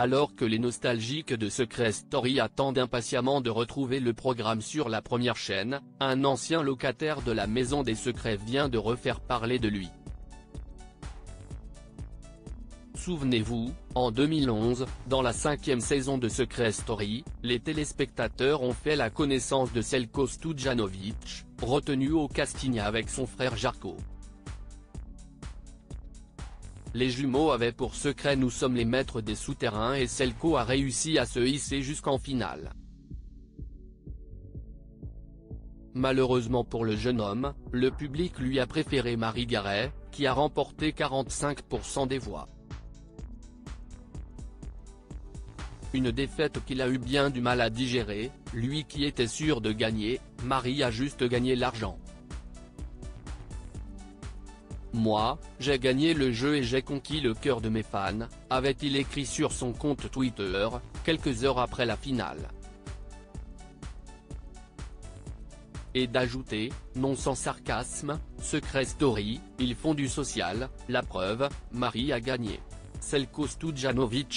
Alors que les nostalgiques de Secret Story attendent impatiemment de retrouver le programme sur la première chaîne, un ancien locataire de la Maison des Secrets vient de refaire parler de lui. Souvenez-vous, en 2011, dans la 5e saison de Secret Story, les téléspectateurs ont fait la connaissance de Željko Studjanović, retenu au casting avec son frère Žarko. Les jumeaux avaient pour secret "Nous sommes les maîtres des souterrains" et Željko a réussi à se hisser jusqu'en finale. Malheureusement pour le jeune homme, le public lui a préféré Marie Garet, qui a remporté 45% des voix. Une défaite qu'il a eu bien du mal à digérer, lui qui était sûr de gagner. Marie a juste gagné l'argent. Moi, j'ai gagné le jeu et j'ai conquis le cœur de mes fans, avait-il écrit sur son compte Twitter, quelques heures après la finale. Et d'ajouter, non sans sarcasme, Secret Story, ils font du social, la preuve, Marie a gagné. Željko Studjanović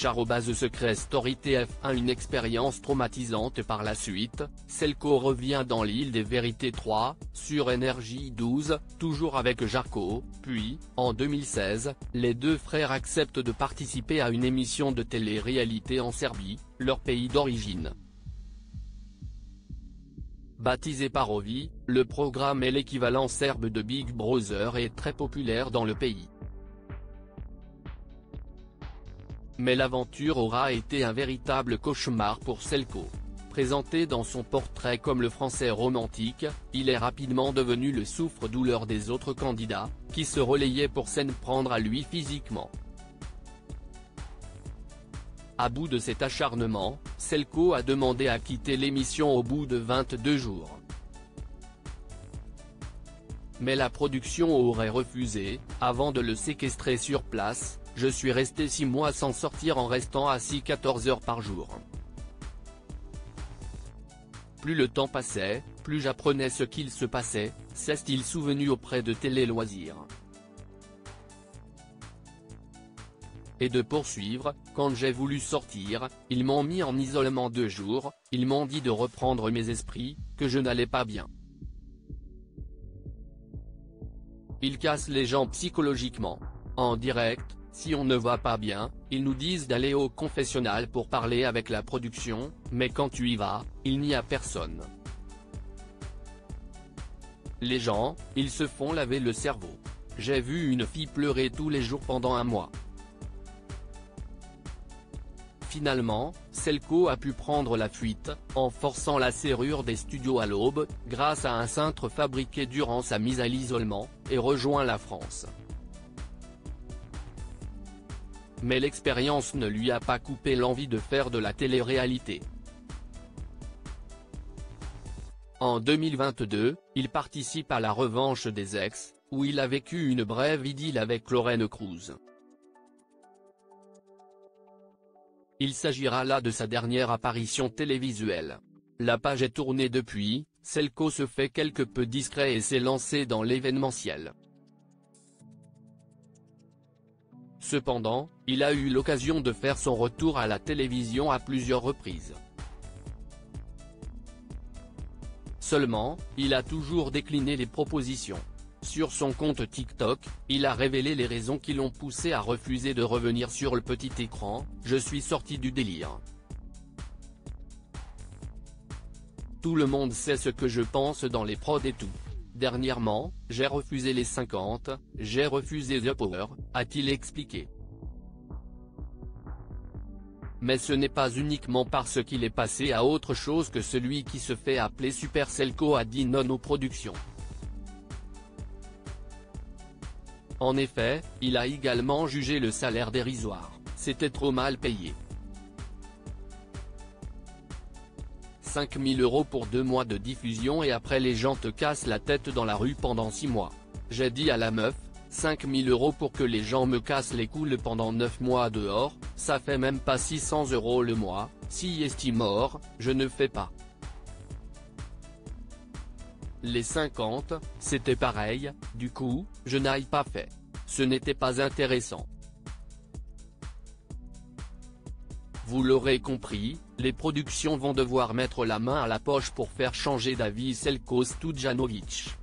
@Secret Story TF1 Une expérience traumatisante par la suite, Željko revient dans l'île des vérités 3, sur Énergie 12, toujours avec Žarko, puis, en 2016, les deux frères acceptent de participer à une émission de télé-réalité en Serbie, leur pays d'origine. Baptisé Parovi, le programme est l'équivalent serbe de Big Brother et est très populaire dans le pays. Mais l'aventure aura été un véritable cauchemar pour Željko. Présenté dans son portrait comme le Français romantique, il est rapidement devenu le souffre-douleur des autres candidats, qui se relayaient pour s'en prendre à lui physiquement. À bout de cet acharnement, Željko a demandé à quitter l'émission au bout de 22 jours. Mais la production aurait refusé, avant de le séquestrer sur place. Je suis resté 6 mois sans sortir en restant assis 14 heures par jour. Plus le temps passait, plus j'apprenais ce qu'il se passait, s'est-il souvenu auprès de Télé Loisirs. Et de poursuivre, quand j'ai voulu sortir, ils m'ont mis en isolement 2 jours, ils m'ont dit de reprendre mes esprits, que je n'allais pas bien. Ils cassent les gens psychologiquement. En direct, si on ne va pas bien, ils nous disent d'aller au confessionnal pour parler avec la production, mais quand tu y vas, il n'y a personne. Les gens, ils se font laver le cerveau. J'ai vu une fille pleurer tous les jours pendant 1 mois. Finalement, Željko a pu prendre la fuite, en forçant la serrure des studios à l'aube, grâce à un cintre fabriqué durant sa mise à l'isolement, et rejoint la France. Mais l'expérience ne lui a pas coupé l'envie de faire de la télé-réalité. En 2022, il participe à La Revanche des Ex, où il a vécu une brève idylle avec Lorraine Cruz. Il s'agira là de sa dernière apparition télévisuelle. La page est tournée depuis, Željko se fait quelque peu discret et s'est lancé dans l'événementiel. Cependant, il a eu l'occasion de faire son retour à la télévision à plusieurs reprises. Seulement, il a toujours décliné les propositions. Sur son compte TikTok, il a révélé les raisons qui l'ont poussé à refuser de revenir sur le petit écran. Je suis sorti du délire. Tout le monde sait ce que je pense dans les prods et tout. Dernièrement, j'ai refusé les 50, j'ai refusé The Power, a-t-il expliqué. Mais ce n'est pas uniquement parce qu'il est passé à autre chose que celui qui se fait appeler Super Željko a dit non aux productions. En effet, il a également jugé le salaire dérisoire, c'était trop mal payé. 5 000 € pour 2 mois de diffusion et après les gens te cassent la tête dans la rue pendant 6 mois. J'ai dit à la meuf, 5 000 € pour que les gens me cassent les couilles pendant 9 mois dehors, ça fait même pas 600 € le mois, si estime mort, je ne fais pas. Les 50, c'était pareil, du coup, je n'ai pas fait. Ce n'était pas intéressant. Vous l'aurez compris, les productions vont devoir mettre la main à la poche pour faire changer d'avis Željko Studjanović.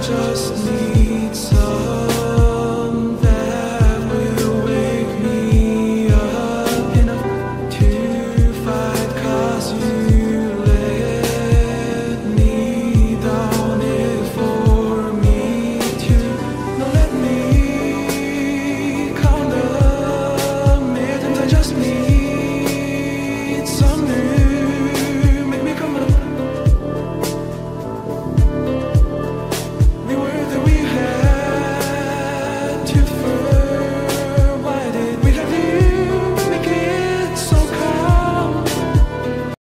Just need some that will wake me up enough to fight, 'cause you let me down it for me to not let me count the minutes. I just need some new, make me come up. We were that we had to